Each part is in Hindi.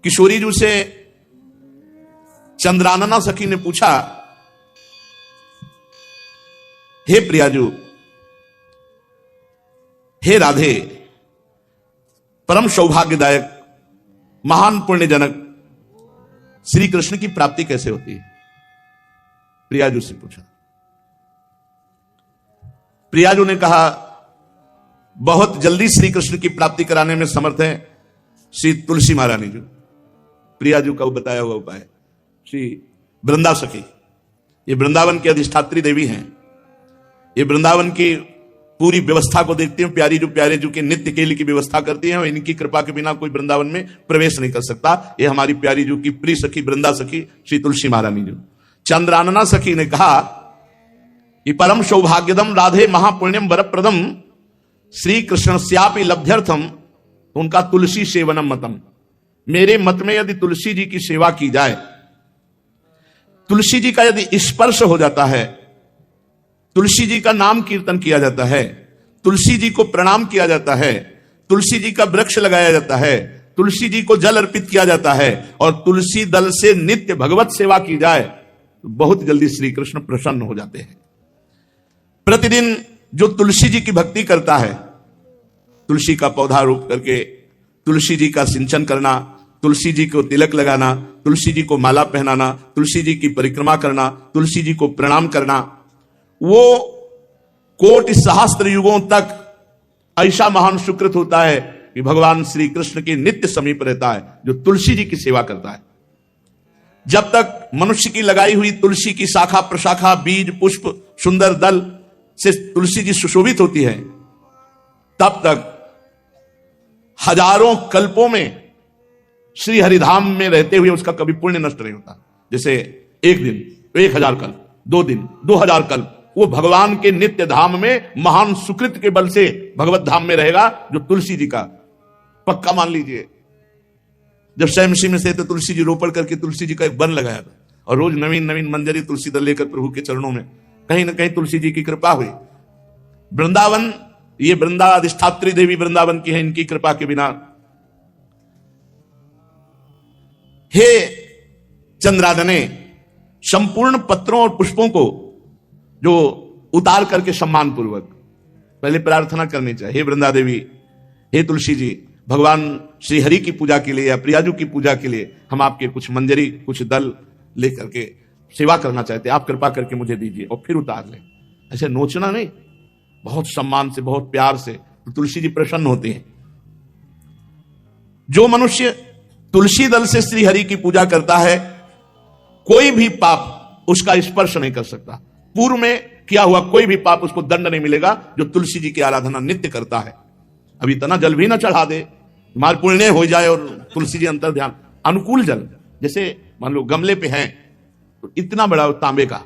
किशोरी जी से चंद्रानना सखी ने पूछा, हे प्रियाजू, हे राधे, परम सौभाग्यदायक महान पुण्यजनक श्री कृष्ण की प्राप्ति कैसे होती है? प्रियाजू से पूछा। प्रियाजू ने कहा, बहुत जल्दी श्री कृष्ण की प्राप्ति कराने में समर्थ है श्री तुलसी महारानी जी। प्रियाजू का बताया हुआ उपाय श्री वृंदा सखी, ये वृंदावन की अधिष्ठात्री देवी हैं, ये वृंदावन की पूरी व्यवस्था को देखती हैं। प्यारे जो के नित्य केली की व्यवस्था करती हैं और इनकी कृपा के बिना कोई वृंदावन में प्रवेश नहीं कर सकता। ये हमारी प्यारी जो की प्रिय सखी वृंदा सखी श्री तुलसी महारानी जी। चंद्रानना सखी ने कहा कि परम सौभाग्यदम राधे महापुण्यम वरप्रदम श्री कृष्ण श्यापि लभ्यर्थम, उनका तुलसी सेवनम मतम। मेरे मत में यदि तुलसी जी की सेवा की जाए, तुलसी जी का यदि स्पर्श हो जाता है, तुलसी जी का नाम कीर्तन किया जाता है, तुलसी जी को प्रणाम किया जाता है, तुलसी जी का वृक्ष लगाया जाता है, तुलसी जी को जल अर्पित किया जाता है और तुलसी दल से नित्य भगवत सेवा की जाए, तो बहुत जल्दी श्री कृष्ण प्रसन्न हो जाते हैं। प्रतिदिन जो तुलसी जी की भक्ति करता है, तुलसी का पौधा रोप करके तुलसी जी का सिंचन करना, तुलसी जी को तिलक लगाना, तुलसी जी को माला पहनाना, तुलसी जी की परिक्रमा करना, तुलसी जी को प्रणाम करना, वो कोटि सहस्त्र युगों तक ऐसा महान सुकृत होता है कि भगवान श्री कृष्ण के नित्य समीप रहता है जो तुलसी जी की सेवा करता है। जब तक मनुष्य की लगाई हुई तुलसी की शाखा प्रशाखा बीज पुष्प सुंदर दल से तुलसी जी सुशोभित होती है, तब तक हजारों कल्पों में श्री हरिधाम में रहते हुए उसका कभी पुण्य नष्ट नहीं होता। जैसे एक दिन 1000 कल्प, 2 दिन 2000 कल्प वो भगवान के नित्य धाम में महान सुकृत के बल से भगवत धाम में रहेगा, जो तुलसी जी का पक्का मान लीजिए। जब स्वयं में से तो तुलसी जी रोपण करके तुलसी जी का एक वन लगाया था और रोज नवीन नवीन मंजरी तुलसी दल लेकर प्रभु के चरणों में कहीं ना कहीं तुलसी जी की कृपा हुई। वृंदावन, ये वृंदा अधिष्ठात्री देवी वृंदावन की है, इनकी कृपा के बिना। हे चंद्रादने, संपूर्ण पत्रों और पुष्पों को जो उतार करके सम्मान पूर्वक पहले प्रार्थना करनी चाहिए, हे वृंदा देवी, हे तुलसी जी, भगवान श्री हरि की पूजा के लिए या प्रियाजू की पूजा के लिए हम आपके कुछ मंजरी कुछ दल लेकर के सेवा करना चाहते हैं, आप कृपा करके मुझे दीजिए, और फिर उतार लें। ऐसे नोचना नहीं, बहुत सम्मान से बहुत प्यार से, तो तुलसी जी प्रसन्न होते हैं। जो मनुष्य तुलसी दल से श्री हरि की पूजा करता है, कोई भी पाप उसका स्पर्श नहीं कर सकता। पूर्व में किया हुआ कोई भी पाप उसको दंड नहीं मिलेगा, जो तुलसी जी की आराधना नित्य करता है। अब इतना जल भी ना चढ़ा दे, मार पुण्य हो जाए और तुलसी जी अंतर ध्यान अनुकूल जल, जैसे मान लो गमले पे हैं तो इतना बड़ा तांबे का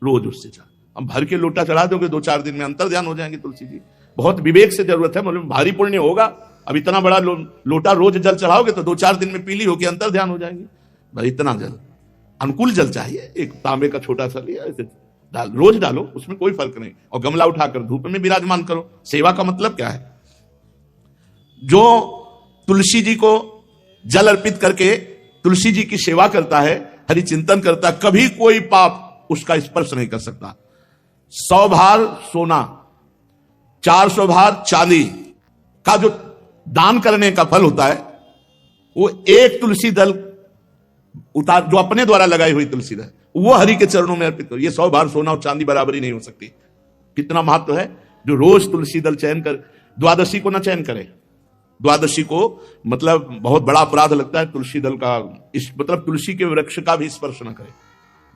रोज उससे चढ़ा, अब भर के लोटा चढ़ा दोगे 2-4 दिन में अंतर ध्यान हो जाएंगे तुलसी जी। बहुत विवेक से जरूरत है, मतलब भारी पुण्य होगा। अब इतना बड़ा लोटा रोज जल चढ़ाओगे तो 2-4 दिन में पीली होकर अंतर ध्यान हो जाएंगे। भाई इतना जल, अनुकूल जल चाहिए। एक तांबे का छोटा सा लिया, ऐसे रोज डालो, उसमें कोई फर्क नहीं, और गमला उठाकर धूप में विराजमान करो। सेवा का मतलब क्या है? जो तुलसी जी को जल अर्पित करके तुलसी जी की सेवा करता है, हरि चिंतन करता, कभी कोई पाप उसका स्पर्श नहीं कर सकता। 100 भार सोना, 400 भार चांदी का जो दान करने का फल होता है, वो एक तुलसी दल उतार, जो अपने द्वारा लगाई हुई तुलसी दल, वो हरि के चरणों में अर्पित करो। ये 100 भार सोना और चांदी बराबरी नहीं हो सकती। कितना महत्व है। जो रोज तुलसी दल चयन कर, द्वादशी को ना चयन करे, द्वादशी को मतलब बहुत बड़ा अपराध लगता है तुलसी दल का, इस मतलब तुलसी के वृक्ष का भी स्पर्श न करे।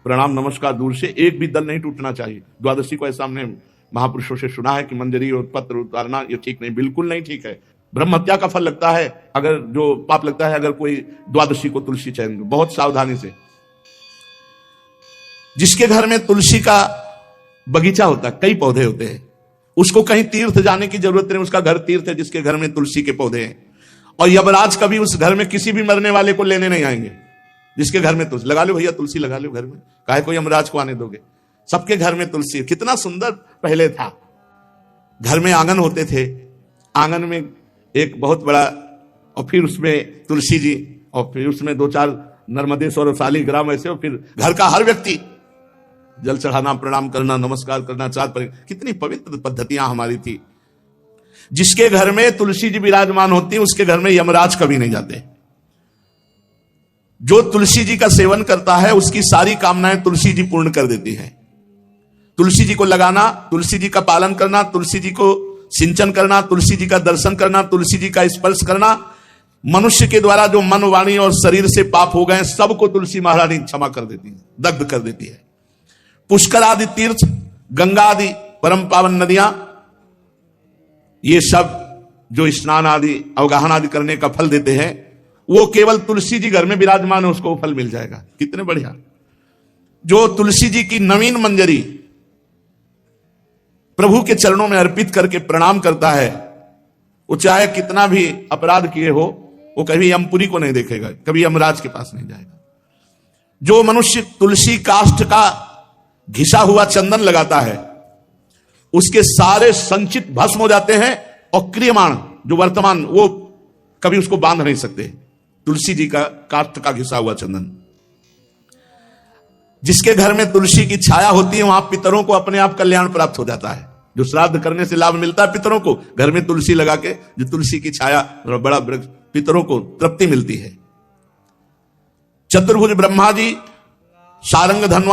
प्रणाम नमस्कार दूर से, एक भी दल नहीं टूटना चाहिए। द्वादशी को ऐसा हमने महापुरुषों से सुना है कि मंजरी और पत्र उतारना ये ठीक नहीं, बिल्कुल नहीं ठीक है। ब्रह्म हत्या का फल लगता है, अगर जो पाप लगता है अगर कोई द्वादशी को तुलसी चयन, बहुत सावधानी से। जिसके घर में तुलसी का बगीचा होता है, कई पौधे होते हैं, उसको कहीं तीर्थ जाने की जरूरत नहीं, उसका घर तीर्थ है जिसके घर में तुलसी के पौधे हैं। और यमराज कभी उस घर में किसी भी मरने वाले को लेने नहीं आएंगे जिसके घर में तुलसी। लगा लो भैया तुलसी लगा लो घर में, काहे को यमराज को आने दोगे? सबके घर में तुलसी। कितना सुंदर पहले था, घर में आंगन होते थे, आंगन में एक बहुत बड़ा, और फिर उसमें तुलसी जी, और फिर उसमें 2-4 नर्मदेश्वर शालिग्राम ऐसे, और फिर घर का हर व्यक्ति जल चढ़ाना, प्रणाम करना, नमस्कार करना, कितनी पवित्र पद्धतियां हमारी थी। जिसके घर में तुलसी जी विराजमान होती, उसके घर में यमराज कभी नहीं जाते। जो तुलसी जी का सेवन करता है उसकी सारी कामनाएं तुलसी जी पूर्ण कर देती हैं। तुलसी जी को लगाना, तुलसी जी का पालन करना, तुलसी जी को सिंचन करना, तुलसी जी का दर्शन करना, तुलसी जी का स्पर्श करना, मनुष्य के द्वारा जो मन, वाणी और शरीर से पाप हो गए सबको तुलसी महारानी क्षमा कर देती है, दग्ध कर देती है। पुष्कर आदि तीर्थ, गंगा आदि परम पावन नदियां, ये सब जो स्नान आदि अवगाहन आदि करने का फल देते हैं, वो केवल तुलसी जी घर में विराजमान है उसको फल मिल जाएगा। कितने बढ़िया। जो तुलसी जी की नवीन मंजरी प्रभु के चरणों में अर्पित करके प्रणाम करता है, वो चाहे कितना भी अपराध किए हो, वो कभी यमपुरी को नहीं देखेगा, कभी यमराज के पास नहीं जाएगा। जो मनुष्य तुलसी काष्ठ का घिसा हुआ चंदन लगाता है, उसके सारे संचित भस्म हो जाते हैं, और क्रियमाण जो वर्तमान, वो कभी उसको बांध नहीं सकते। तुलसी जी का काष्ठ का घिसा हुआ चंदन। जिसके घर में तुलसी की छाया होती है, वहां पितरों को अपने आप कल्याण प्राप्त हो जाता है। जो श्राद्ध करने से लाभ मिलता है पितरों को, घर में तुलसी लगा के, जो तुलसी की छाया, बड़ा वृक्ष, पितरों को तृप्ति मिलती है। चतुर्भुज ब्रह्मा जी, सारंग धनवा